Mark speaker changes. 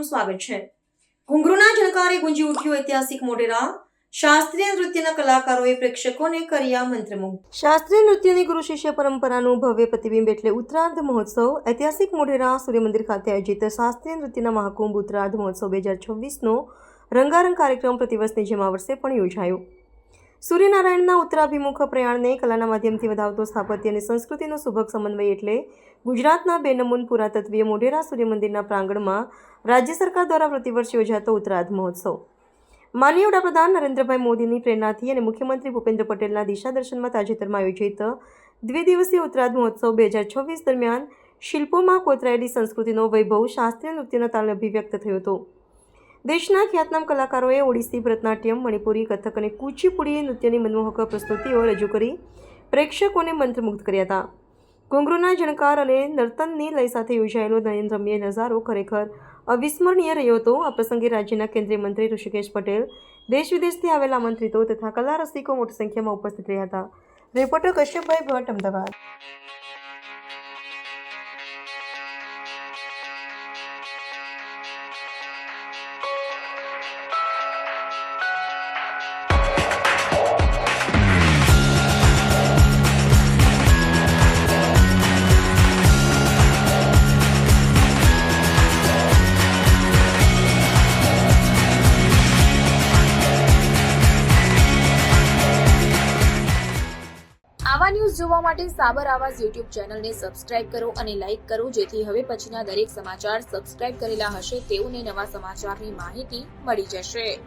Speaker 1: આપનું સ્વાગત છે। ઘુંઘરૂના ઝણકારે ગુંજી ઉઠ્યું ઐતિહાસિક મોઢેરા। શાસ્ત્રીય નૃત્યના કલાકારોએ પ્રેક્ષકોને કર્યા મંત્રમુગ્ધ। શાસ્ત્રીય નૃત્યની ગુરુ શિષ્ય પરંપરાનું ભવ્ય પ્રતિબિંબ એટલે ઉત્તરાર્ધ મહોત્સવ। ઐતિહાસિક મોઢેરા સૂર્યમંદિર ખાતે આયોજિત શાસ્ત્રીય નૃત્યના મહાકુંભ ઉત્તરાર્ધ મહોત્સવ 2026નો રંગારંગ કાર્યક્રમ પ્રતિવર્ષની જેમ આ વર્ષે પણ યોજાયો। સૂર્યનારાયણના ઉત્તરાભિમુખ પ્રયાણને કલાના માધ્યમથી વધાવતો સ્થાપત્ય અને સંસ્કૃતિનો સુભગ સમન્વય એટલે ગુજરાતના બેનમૂન પુરાતત્વીય મોઢેરા સૂર્યમંદિરના પ્રાંગણમાં રાજ્ય સરકાર દ્વારા પ્રતિવર્ષ યોજાતો ઉત્તરાર્ધ મહોત્સવ। માનનીય વડાપ્રધાન નરેન્દ્રભાઈ મોદીની પ્રેરણાથી અને મુખ્યમંત્રી ભૂપેન્દ્ર પટેલના દિશાદર્શનમાં તાજેતરમાં આયોજિત દ્વિદિવસીય ઉત્તરાર્ધ મહોત્સવ 2026 દરમિયાન શિલ્પોમાં કોતરાયેલી સંસ્કૃતિનો વૈભવ શાસ્ત્રીય નૃત્યના તાલે અભિવ્યક્ત થયો હતો। દેશના ખ્યાતનામ કલાકારોએ ઓડિસી, ભરતનાટ્યમ, મણિપુરી, કથક અને કુચીપુડી નૃત્યની મનમોહક પ્રસ્તુતિઓ રજૂ કરી પ્રેક્ષકોને મંત્રમુગ્ધ કર્યા હતા। ઘુંઘરૂના ઝણકાર અને નર્તનની લય સાથે યોજાયેલો નયનરમ્ય નજારો ખરેખર અવિસ્મરણીય રહ્યો હતો। આ પ્રસંગે રાજ્યના કેન્દ્રીય મંત્રી ઋષિકેશ પટેલ, દેશ વિદેશથી આવેલા આમંત્રિતો તથા કલા રસિકો મોટી સંખ્યામાં ઉપસ્થિત રહ્યા હતા। રિપોર્ટર કશ્યપભાઈ ભટ્ટ, અમદાવાદ।
Speaker 2: આવા ન્યૂઝ જોવા માટે સાબર આવાઝ યુટ્યુબ ચેનલને સબસ્ક્રાઇબ કરો અને લાઇક કરો, જેથી હવે પછીના દરેક સમાચાર સબસ્ક્રાઇબ કરેલા હશે તેઓને નવા સમાચારની માહિતી મળી જશે।